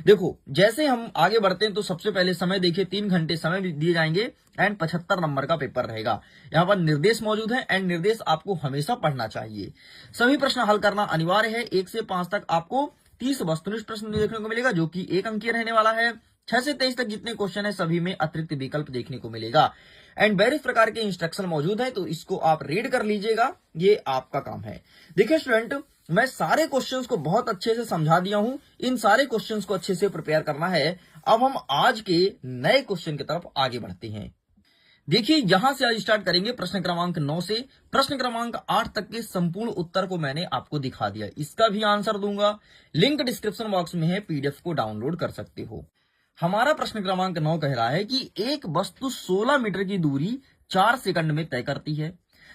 देखो जैसे हम आगे बढ़ते हैं तो सबसे पहले समय देखिए, 3 घंटे समय भी दिए जाएंगे एंड 75 नंबर का पेपर रहेगा। यहाँ पर निर्देश मौजूद है एंड निर्देश आपको हमेशा पढ़ना चाहिए। सभी प्रश्न हल करना अनिवार्य है। 1 से 5 तक आपको 30 वस्तुनिष्ठ प्रश्न देखने को मिलेगा जो कि 1 अंकीय रहने वाला है। 6 से 23 तक जितने क्वेश्चन है सभी में अतिरिक्त विकल्प देखने को मिलेगा एंड वेरियस प्रकार के इंस्ट्रक्शन मौजूद है, तो इसको आप रीड कर लीजिएगा, ये आपका काम है। देखिए स्टूडेंट, मैं सारे क्वेश्चंस को बहुत अच्छे से समझा दिया हूं, इन सारे क्वेश्चंस को अच्छे से प्रिपेयर करना है। अब हम आज के नए क्वेश्चन की तरफ आगे बढ़ते हैं। देखिए यहां से आज स्टार्ट करेंगे प्रश्न क्रमांक 9 से प्रश्न क्रमांक 8 तक के संपूर्ण उत्तर को मैंने आपको दिखा दिया, इसका भी आंसर दूंगा। लिंक डिस्क्रिप्शन बॉक्स में है, पीडीएफ को डाउनलोड कर सकते हो। हमारा प्रश्न क्रमांक 9 कह रहा है कि एक वस्तु 16 मीटर की दूरी 4 सेकंड में तय करती है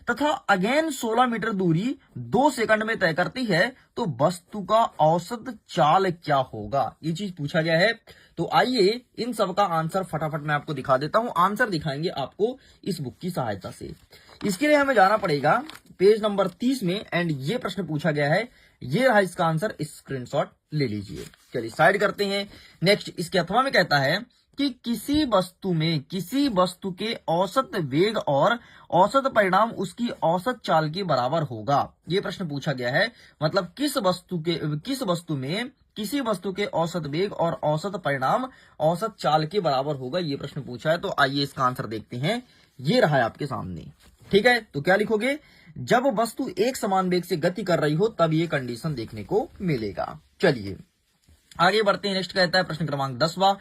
तथा अगेन 16 मीटर दूरी 2 सेकंड में तय करती है, तो वस्तु का औसत चाल क्या होगा, ये चीज पूछा गया है। तो आइए इन सब का आंसर फटाफट मैं आपको दिखा देता हूं। आंसर दिखाएंगे आपको इस बुक की सहायता से। इसके लिए हमें जाना पड़ेगा पेज नंबर 30 में एंड ये प्रश्न पूछा गया है, ये रहा इसका आंसर, स्क्रीनशॉट ले लीजिए। चलिए साइड करते हैं। नेक्स्ट इसके अथवा में कहता है कि किसी वस्तु के औसत वेग और औसत परिणाम उसकी औसत चाल के बराबर होगा। ये प्रश्न पूछा गया है, मतलब किसी वस्तु के औसत वेग और औसत परिणाम औसत चाल के बराबर होगा, ये प्रश्न पूछा है। तो आइए इसका आंसर देखते हैं, ये रहा है आपके सामने। ठीक है, तो क्या लिखोगे, जब वस्तु एक समान वेग से गति कर रही हो तब ये कंडीशन देखने को मिलेगा। चलिए आगे बढ़ते हैं। नेक्स्ट कहता है प्रश्न क्रमांक 10वां,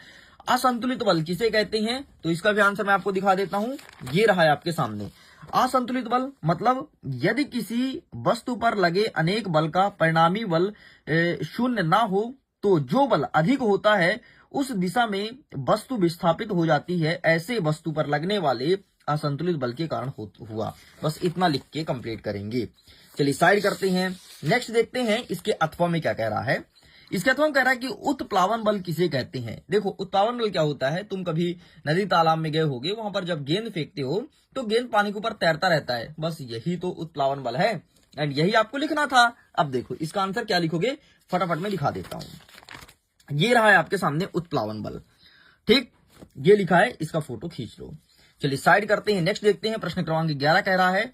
असंतुलित बल किसे कहते हैं, तो इसका भी आंसर मैं आपको दिखा देता हूं, ये रहा है आपके सामने। असंतुलित बल मतलब यदि किसी वस्तु पर लगे अनेक बल का परिणामी बल शून्य ना हो तो जो बल अधिक होता है उस दिशा में वस्तु विस्थापित हो जाती है, ऐसे वस्तु पर लगने वाले असंतुलित बल के कारण हुआ। बस इतना लिख के कंप्लीट करेंगे। चलिए साइड करते हैं। नेक्स्ट देखते हैं इसके अथवा में क्या कह रहा है। इसके अथवा में कह रहा है कि उत्प्लावन बल किसे कहते हैं। देखो उत्प्लावन बल क्या होता है, तुम कभी नदी तालाब में गए होगे, वहां पर जब गेंद फेंकते हो तो गेंद पानी के ऊपर तैरता रहता है, बस यही तो उत्प्लावन बल है एंड यही आपको लिखना था। अब देखो इसका आंसर क्या लिखोगे, फटाफट में दिखा देता हूं। ये रहा है आपके सामने उत्प्लावन बल। ठीक, ये लिखा है, इसका फोटो खींच लो। चलिए साइड करते हैं। नेक्स्ट देखते हैं प्रश्न क्रमांक 11 कह रहा है,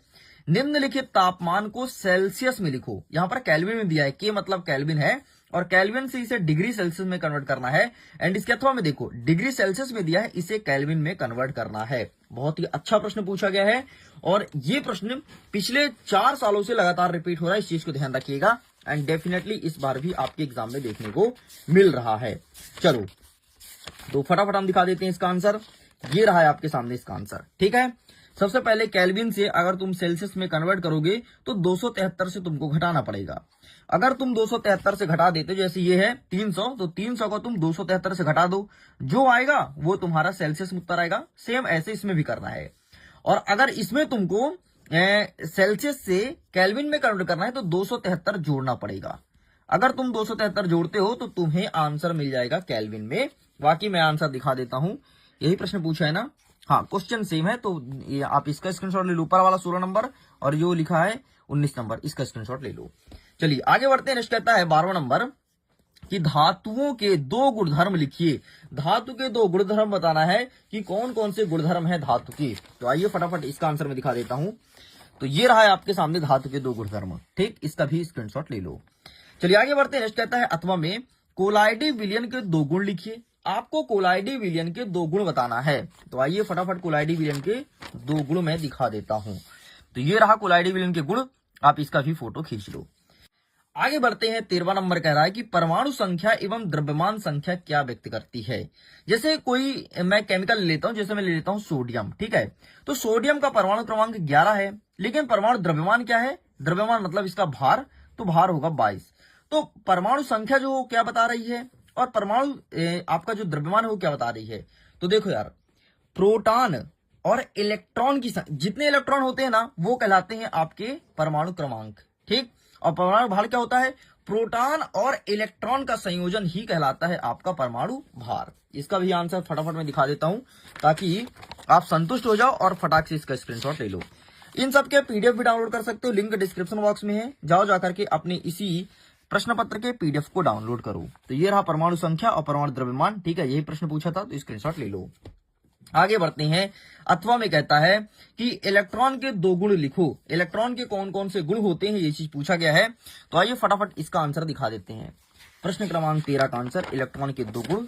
निम्नलिखित तापमान को सेल्सियस में लिखो। यहां पर केल्विन में दिया है, के मतलब केल्विन है और केल्विन से इसे डिग्री सेल्सियस में कन्वर्ट करना है एंड इसके अथवा में देखो डिग्री सेल्सियस में दिया है, इसे केल्विन में कन्वर्ट करना है। बहुत ही अच्छा प्रश्न पूछा गया है और ये प्रश्न पिछले 4 सालों से लगातार रिपीट हो रहा है, इस चीज को ध्यान रखिएगा एंड डेफिनेटली इस बार भी आपके एग्जाम में देखने को मिल रहा है। चलो तो फटाफट हम दिखा देते हैं इसका आंसर। ये रहा है आपके सामने इसका आंसर। ठीक है, सबसे पहले केल्विन से अगर तुम सेल्सियस में कन्वर्ट करोगे तो 273 से तुमको घटाना पड़ेगा। अगर तुम 273 से घटा देते, जैसे ये है 300, तो 300 को तुम 273 से घटा दो, जो आएगा वो तुम्हारा सेल्सियस में उत्तर आएगा। सेम ऐसे इसमें भी करना है। और अगर इसमें तुमको सेल्सियस से केल्विन में कन्वर्ट करना है तो 273 जोड़ना पड़ेगा। अगर तुम 273 जोड़ते हो तो तुम्हें आंसर मिल जाएगा केल्विन में। बाकी मैं आंसर दिखा देता हूं, यही प्रश्न पूछा है ना, हाँ क्वेश्चन सेम है, तो ये आप इसका स्क्रीनशॉट ले लो, ऊपर वाला 16 नंबर और जो लिखा है 19 नंबर, इसका स्क्रीनशॉट ले लो। चलिए आगे बढ़ते हैं। नेक्स्ट कहता है 12वां नंबर कि धातुओं के 2 गुणधर्म लिखिए। धातु के 2 गुणधर्म बताना है कि कौन कौन से गुणधर्म है धातु के। तो आइए फटाफट इसका आंसर मैं दिखा देता हूं। तो ये रहा है आपके सामने धातु के 2 गुणधर्म। ठीक, इसका भी स्क्रीनशॉट ले लो। चलिए आगे बढ़ते हैं। नेक्स्ट कहता है अथवा में कोलाइडी विलयन के 2 गुण लिखिए। आपको कोलाइडी विलयन के 2 गुण बताना है। तो आइए फटाफट कोलाइडी विलयन के 2 गुण मैं दिखा देता हूं। तो ये रहा कोलाइडी विलयन के गुण, आप इसका भी फोटो खींच लो। आगे बढ़ते हैं। 13वां नंबर कह रहा है कि परमाणु संख्या एवं द्रव्यमान संख्या क्या व्यक्त करती है। जैसे कोई मैं केमिकल ले लेता हूं, जैसे मैं ले लेता हूं सोडियम। ठीक है, तो सोडियम का परमाणु क्रमांक 11 है, लेकिन परमाणु द्रव्यमान क्या है, द्रव्यमान मतलब इसका भार, तो भार होगा 22। तो परमाणु संख्या जो क्या बता रही है और परमाणु आपका जो द्रव्यमान है वो क्या बता रही है। तो देखो यार, प्रोटॉन और इलेक्ट्रॉन की जितने इलेक्ट्रॉन होते हैं ना वो कहलाते हैं आपके परमाणु क्रमांक। ठीक, और परमाणु भार क्या होता है, प्रोटॉन और इलेक्ट्रॉन का संयोजन ही कहलाता है आपका परमाणु भार। इसका भी आंसर फटाफट में दिखा देता हूं ताकि आप संतुष्ट हो जाओ और फटाक से इसका स्क्रीनशॉट ले लो। इन सब के पीडीएफ भी डाउनलोड कर सकते हो, लिंक डिस्क्रिप्शन बॉक्स में है, जाओ जाकर के अपने इसी प्रश्न पत्र के पीडीएफ को डाउनलोड करो। तो ये रहा परमाणु संख्या और परमाणु द्रव्यमान, ठीक है, यही प्रश्न पूछा था, तो स्क्रीनशॉट ले लो। आगे बढ़ते हैं। अथवा में कहता है कि इलेक्ट्रॉन के 2 गुण लिखो। इलेक्ट्रॉन के कौन कौन से गुण होते हैं, ये चीज पूछा गया है। तो आइए फटाफट इसका आंसर दिखा देते हैं। प्रश्न क्रमांक 13 का आंसर इलेक्ट्रॉन के 2 गुण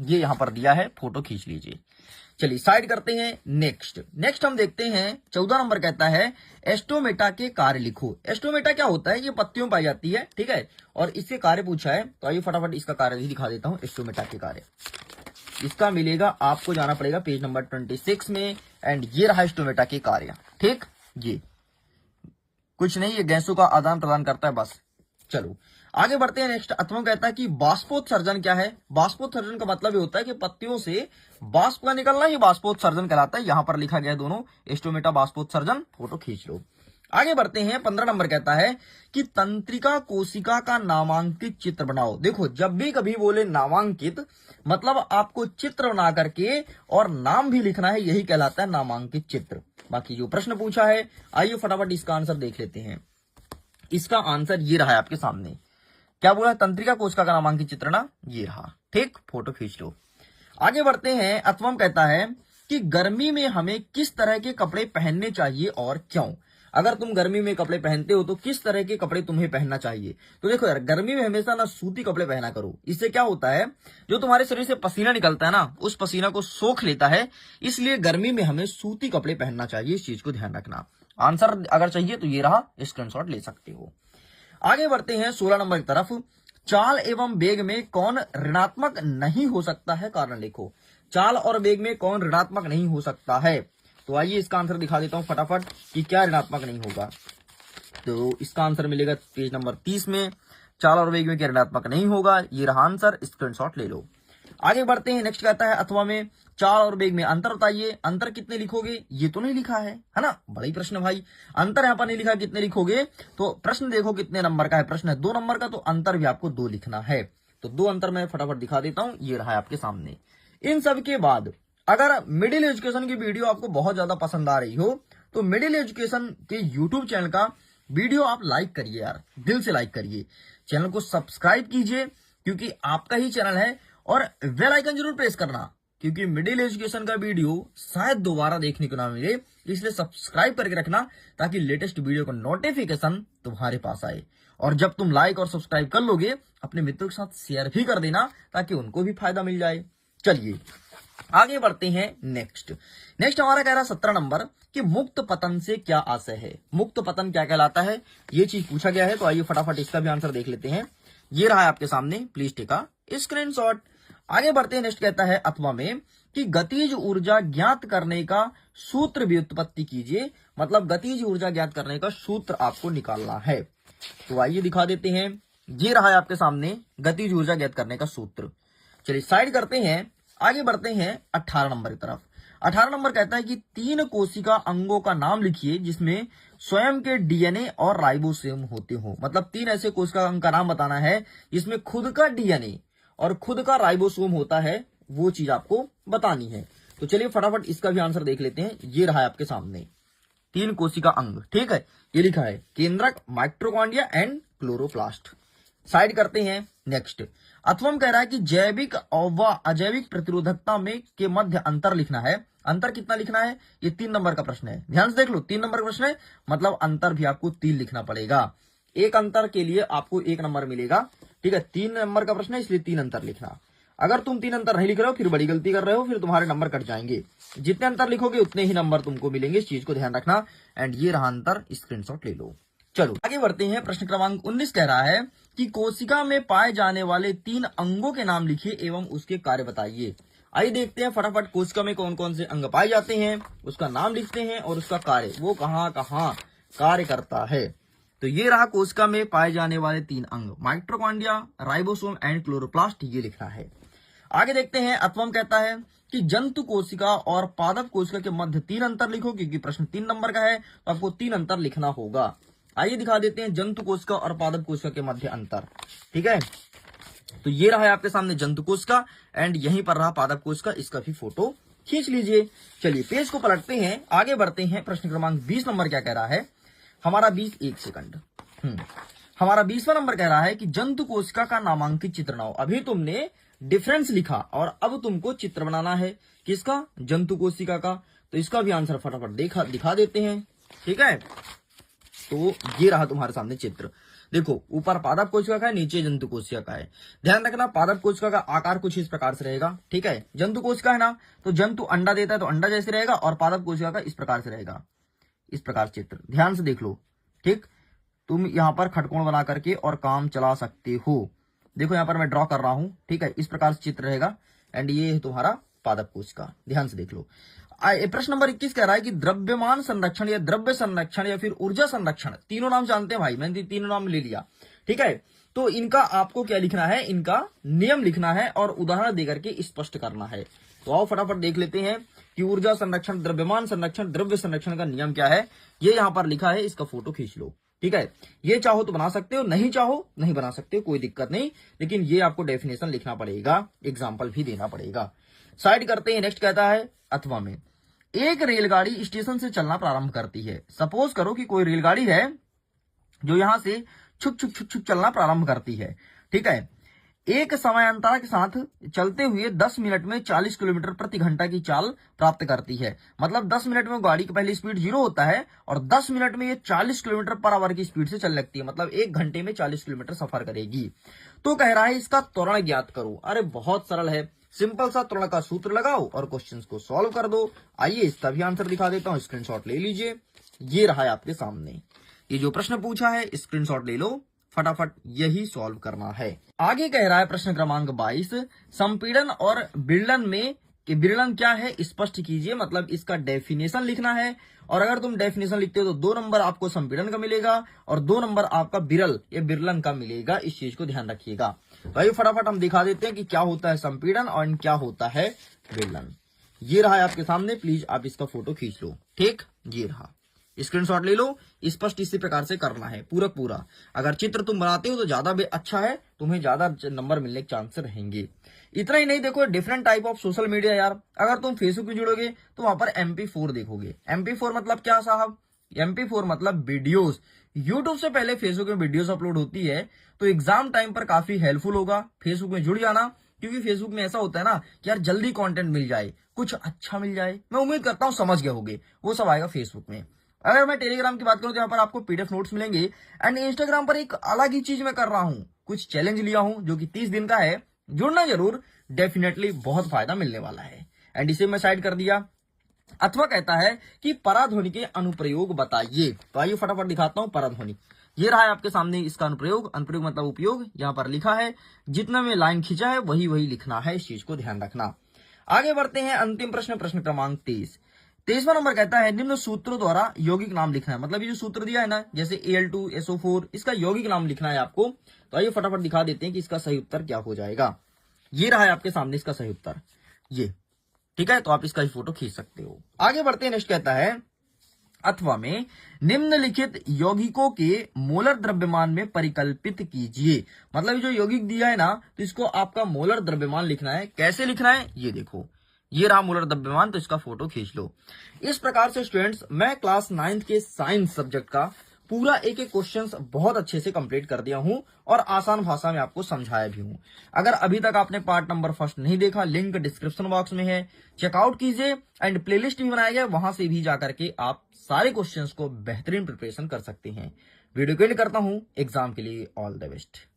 ये यहां पर दिया है, फोटो खींच लीजिए। चलिए साइड करते हैं। नेक्स्ट हम देखते हैं 14 नंबर कहता है एस्टोमेटा के कार्य लिखो। एस्टोमेटा क्या होता है, ये पत्तियों में पाई जाती है, ठीक है, और इसके कार्य पूछा है। तो आइए फटाफट इसका कार्य भी दिखा देता हूं। एस्टोमेटा के कार्य इसका मिलेगा, आपको जाना पड़ेगा पेज नंबर 26 में, एंड ये रहा एस्टोमेटा के कार्य, ठीक। ये कुछ नहीं, ये गैसों का आदान प्रदान करता है, बस। चलो आगे बढ़ते हैं। नेक्स्ट अथवा कहता है कि बाष्पोत्सर्जन क्या है। बाष्पोत्सर्जन का मतलब ये होता है कि पत्तियों से बाष्प का निकलना ही बाष्पोत्सर्जन कहलाता है। यहां पर लिखा गया है दोनों, एस्टोमेटा बाष्पोत्सर्जन, फोटो खींच लो। आगे बढ़ते हैं। 15 नंबर कहता है कि तंत्रिका कोशिका का नामांकित चित्र बनाओ। देखो, जब भी कभी बोले नामांकित, मतलब आपको चित्र बना करके और नाम भी लिखना है, यही कहलाता है नामांकित चित्र। बाकी जो प्रश्न पूछा है, आइए फटाफट इसका आंसर देख लेते हैं। इसका आंसर ये रहा है आपके सामने। क्या बोला, तंत्रिका कोशिका का नामांकित चित्र ना, ये रहा, ठीक, फोटो खींच लो। आगे बढ़ते हैं। अथवा कहता है कि गर्मी में हमें किस तरह के कपड़े पहनने चाहिए और क्यों। अगर तुम गर्मी में कपड़े पहनते हो तो किस तरह के कपड़े तुम्हें पहनना चाहिए। तो देखो यार, गर्मी में हमेशा ना सूती कपड़े पहना करो। इससे क्या होता है, जो तुम्हारे शरीर से पसीना निकलता है ना, उस पसीना को सोख लेता है, इसलिए गर्मी में हमें सूती कपड़े पहनना चाहिए। इस चीज को ध्यान रखना। आंसर अगर चाहिए तो ये रहा, स्क्रीनशॉट ले सकते हो। आगे बढ़ते हैं 16 नंबर की तरफ। चाल एवं वेग में कौन ऋणात्मक नहीं हो सकता है, कारण लिखो। चाल और वेग में कौन ऋणात्मक नहीं हो सकता है। तो आइए इसका आंसर दिखा देता हूं फटाफट कि क्या ऋणात्मक नहीं होगा। तो इसका आंसर मिलेगा पेज नंबर 30 में। चाल और वेग में क्या ऋणात्मक नहीं होगा, ये रहा आंसर, स्क्रीनशॉट ले लो। आगे बढ़ते हैं। नेक्स्ट कहता है अथवा में चाल और वेग में अंतर बताइए। अंतर कितने लिखोगे, ये तो नहीं लिखा है ना, बड़ा ही प्रश्न भाई। अंतर यहाँ पर नहीं लिखा, कितने लिखोगे। तो प्रश्न देखो कितने नंबर का है, प्रश्न है 2 नंबर का, तो अंतर भी आपको 2 लिखना है। तो 2 अंतर मैं फटाफट दिखा देता हूं, ये रहा है आपके सामने। इन सब के बाद अगर मिडिल एजुकेशन की वीडियो आपको बहुत ज्यादा पसंद आ रही हो, तो मिडिल एजुकेशन के यूट्यूब चैनल का वीडियो आप लाइक करिए यार, दिल से लाइक करिए। चैनल को सब्सक्राइब कीजिए, क्योंकि आपका ही चैनल है, और बेल आइकन जरूर प्रेस करना, क्योंकि मिडिल एजुकेशन का वीडियो शायद दोबारा देखने को ना मिले, इसलिए सब्सक्राइब करके रखना, ताकि लेटेस्ट वीडियो का नोटिफिकेशन तुम्हारे पास आए। और जब तुम लाइक और सब्सक्राइब कर लोगे, अपने मित्रों के साथ शेयर भी कर देना, ताकि उनको भी फायदा मिल जाए। चलिए आगे बढ़ते हैं। नेक्स्ट हमारा कह रहा 17 नंबर कि मुक्त पतन से क्या आशय है। मुक्त पतन क्या कहलाता है, ये चीज पूछा गया है। तो आइए फटाफट इसका भी आंसर देख लेते हैं। ये रहा है आपके सामने, प्लीज टेक अ स्क्रीनशॉट। आगे बढ़ते हैं। नेक्स्ट कहता है अथवा में कि गतिज ऊर्जा ज्ञात करने का सूत्र व्युत्पत्ति कीजिए। मतलब गतिज ऊर्जा ज्ञात करने का सूत्र आपको निकालना है। तो आइए दिखा देते हैं। ये रहा है आपके सामने गतिज ऊर्जा ज्ञात करने का सूत्र। चलिए साइड करते हैं। आगे बढ़ते हैं 18 नंबर की तरफ। 18 नंबर कहता है कि 3 कोशिका अंगों का नाम लिखिए जिसमें स्वयं के डीएनए और राइबोसोम होते हो। मतलब 3 ऐसे कोशिका अंग का नाम बताना है जिसमें खुद का डीएनए और खुद का राइबोसोम होता है, वो चीज आपको बतानी है। तो चलिए फटाफट इसका भी आंसर देख लेते हैं। ये रहा है आपके सामने 3 कोशिका अंग, ठीक है। ये लिखा है केंद्रक, माइटोकॉन्ड्रिया एंड क्लोरोप्लास्ट। साइड करते हैं। नेक्स्ट अथवा कह रहा है कि जैविक और अजैविक प्रतिरोधकता में के मध्य अंतर लिखना है। अंतर कितना लिखना है, ये 3 नंबर का प्रश्न है। ध्यान से देख लो, 3 नंबर का प्रश्न है, मतलब अंतर भी आपको 3 लिखना पड़ेगा। एक अंतर के लिए आपको 1 नंबर मिलेगा, ठीक है। 3 नंबर का प्रश्न है, इसलिए 3 अंतर लिखना। अगर तुम 3 अंतर नहीं लिख रहे हो, फिर बड़ी गलती कर रहे हो, फिर तुम्हारे नंबर कट जाएंगे। जितने अंतर लिखोगे उतने ही नंबर तुमको मिलेंगे, इस चीज को ध्यान रखना। एंड ये रहा अंतर, स्क्रीनशॉट ले लो। चलो आगे बढ़ते हैं। प्रश्न क्रमांक 19 कह रहा है कि कोशिका में पाए जाने वाले 3 अंगों के नाम लिखिए एवं उसके कार्य बताइए। आइए देखते हैं फटाफट कोशिका में कौन कौन से अंग पाए जाते हैं, उसका नाम लिखते हैं और उसका कार्य, वो कहां कहां कार्य करता है। तो ये रहा कोशिका में पाए जाने वाले 3 अंग, माइटोकॉन्ड्रिया, राइबोसोम एंड क्लोरोप्लास्ट, ये लिखना है। आगे देखते हैं। अथवा कहता है कि जंतु कोशिका और पादप कोशिका के मध्य 3 अंतर लिखो, क्योंकि प्रश्न 3 नंबर का है, तो आपको 3 अंतर लिखना होगा। आइए दिखा देते हैं जंतु कोशिका और पादप कोशिका के मध्य अंतर, ठीक है। तो ये रहा है आपके सामने जंतु कोशिका, एंड यहीं पर रहा पादप कोशिका, इसका भी फोटो खींच लीजिए। चलिए पेज को पलटते हैं, आगे बढ़ते हैं। प्रश्न क्रमांक 20 नंबर क्या कह रहा है हमारा, 20 1 सेकंड। हमारा 20वां नंबर कह रहा है कि जंतु कोशिका का नामांकित चित्र बनाओ। अभी तुमने डिफरेंस लिखा और अब तुमको चित्र बनाना है किसका, जंतु कोशिका का। तो इसका भी आंसर फटाफट दिखा देते हैं। ठीक है, तो ये रहा तुम्हारे सामने चित्र। देखो, ऊपर पादप कोशिका का है, नीचे जंतु कोशिका का है। ध्यान रखना, पादप कोशिका का आकार कुछ इस प्रकार से रहेगा। ठीक है, जंतु कोशिका है ना, तो जंतु अंडा देता है तो अंडा जैसे रहेगा, और पादप कोशिका का इस प्रकार से रहेगा, इस प्रकार चित्र। ध्यान से देख लो। ठीक, तुम यहां पर खटकोण बना करके और काम चला सकते हो। देखो यहां पर मैं ड्रॉ कर रहा हूं। ठीक है, इस प्रकार से चित्र रहेगा एंड ये है तुम्हारा पादप कोशिका। ध्यान से देख लो। प्रश्न नंबर 21 कह रहा है कि द्रव्यमान संरक्षण या द्रव्य संरक्षण या फिर ऊर्जा संरक्षण, तीनों नाम जानते हैं भाई, मैंने तीनों नाम ले लिया। ठीक है, तो इनका आपको क्या लिखना है, इनका नियम लिखना है और उदाहरण देकर के स्पष्ट करना है। तो आओ फटाफट देख लेते हैं कि ऊर्जा संरक्षण, द्रव्यमान संरक्षण, द्रव्य संरक्षण का नियम क्या है। ये यहां पर लिखा है, इसका फोटो खींच लो। ठीक है, ये चाहो तो बना सकते हो, नहीं चाहो नहीं बना सकते हो, कोई दिक्कत नहीं, लेकिन ये आपको डेफिनेशन लिखना पड़ेगा, एग्जाम्पल भी देना पड़ेगा। साइड करते हैं। नेक्स्ट कहता है अथवा में, एक रेलगाड़ी स्टेशन से चलना प्रारंभ करती है। सपोज करो कि कोई रेलगाड़ी है जो यहां से छुक छुक छुक छुक चलना प्रारंभ करती है। ठीक है, एक समयांतर के साथ चलते हुए 10 मिनट में 40 किलोमीटर प्रति घंटा की चाल प्राप्त करती है। मतलब 10 मिनट में गाड़ी की पहली स्पीड 0 होता है और 10 मिनट में ये 40 किलोमीटर पर आवर की स्पीड से चल लगती है। मतलब 1 घंटे में 40 किलोमीटर सफर करेगी। तो कह रहा है इसका त्वरण ज्ञात करो। अरे बहुत सरल है, सिंपल सा त्वरण का सूत्र लगाओ और क्वेश्चंस को सॉल्व कर दो। आइए इसका भी आंसर दिखा देता हूं, स्क्रीनशॉट ले लीजिए। ये रहा है आपके सामने, ये जो प्रश्न पूछा है स्क्रीनशॉट ले लो, फटाफट यही सॉल्व करना है। आगे कह रहा है प्रश्न क्रमांक 22, संपीड़न और विरलन में विरलन क्या है स्पष्ट कीजिए। मतलब इसका डेफिनेशन लिखना है और अगर तुम डेफिनेशन लिखते हो तो 2 नंबर आपको संपीड़न का मिलेगा और 2 नंबर आपका विरल या विरलन का मिलेगा। इस चीज को ध्यान रखिएगा। भाई फटाफट हम दिखा देते हैं कि क्या होता है संपीड़न और क्या होता है विरलन। ये रहा है आपके सामने, प्लीज आप इसका फोटो खींच लो। ठीक, ये रहा, स्क्रीनशॉट ले लो। स्पष्ट इसी प्रकार से करना है पूरा। अगर चित्र तुम बनाते हो तो ज्यादा अच्छा है, तुम्हें ज्यादा नंबर मिलने के चांस रहेंगे। इतना ही नहीं, देखो different type of social media यार। अगर तुम फेसबुक में जुड़ोगे तो वहां पर MP4 देखोगे। MP4 मतलब क्या साहब, MP4 मतलब वीडियोस। यूट्यूब से पहले फेसबुक में वीडियोस अपलोड होती है, तो एग्जाम टाइम पर काफी हेल्पफुल होगा। फेसबुक में जुड़ जाना, क्योंकि फेसबुक में ऐसा होता है ना कि यार जल्दी कंटेंट मिल जाए, कुछ अच्छा मिल जाए। मैं उम्मीद करता हूं समझ गए होगे, वो सब आएगा फेसबुक में। अगर मैं टेलीग्राम की बात करूं तो यहाँ पर आपको PDF नोट्स मिलेंगे एंड इंस्टाग्राम पर एक अलग ही चीज मैं कर रहा हूं, कुछ चैलेंज लिया हूं जो कि 30 दिन का है। जुड़ना जरूर, डेफिनेटली बहुत फायदा मिलने वाला है। एंड इसे मैं साइड कर दिया। अथवा कहता है कि पराध्वनि के अनुप्रयोग बताइए। तो आइए फटाफट दिखाता हूं पराध्वनि। ये रहा है आपके सामने इसका अनुप्रयोग। अनुप्रयोग मतलब उपयोग, यहां पर लिखा है। जितना में लाइन खींचा है वही लिखना है, इस चीज को ध्यान रखना। आगे बढ़ते हैं, अंतिम प्रश्न, प्रश्न क्रमांक 23वां नंबर कहता है निम्न सूत्रों द्वारा यौगिक नाम लिखना है। मतलब ये जो सूत्र दिया है ना, जैसे Al2SO4, इसका यौगिक नाम लिखना है आपको। तो आइए फटाफट दिखा देते हैं कि इसका सही उत्तर क्या हो जाएगा। ये रहा है आपके सामने इसका सही उत्तर, ये। ठीक है, तो आप इसका ही फोटो खींच सकते हो। आगे बढ़ते हैं। नेक्स्ट कहता है अथवा में निम्नलिखित यौगिकों के मोलर द्रव्यमान में परिकल्पित कीजिए। मतलब ये जो यौगिक दिया है ना, तो इसको आपका मोलर द्रव्यमान लिखना है। कैसे लिखना है ये देखो, ये रहा मोलर द्रव्यमान, तो इसका फोटो खींच लो। इस प्रकार से स्टूडेंट्स, मैं क्लास 9th के साइंस सब्जेक्ट का पूरा एक क्वेश्चंस बहुत अच्छे से कंप्लीट कर दिया हूं और आसान भाषा में आपको समझाया भी हूं। अगर अभी तक आपने पार्ट नंबर 1 नहीं देखा, लिंक डिस्क्रिप्शन बॉक्स में है, चेकआउट कीजिए। एंड प्लेलिस्ट भी बनाया गया, वहां से भी जाकर के आप सारे क्वेश्चंस को बेहतरीन प्रिपरेशन कर सकते हैं। वीडियो को एंड करता हूं। एग्जाम के लिए ऑल द बेस्ट।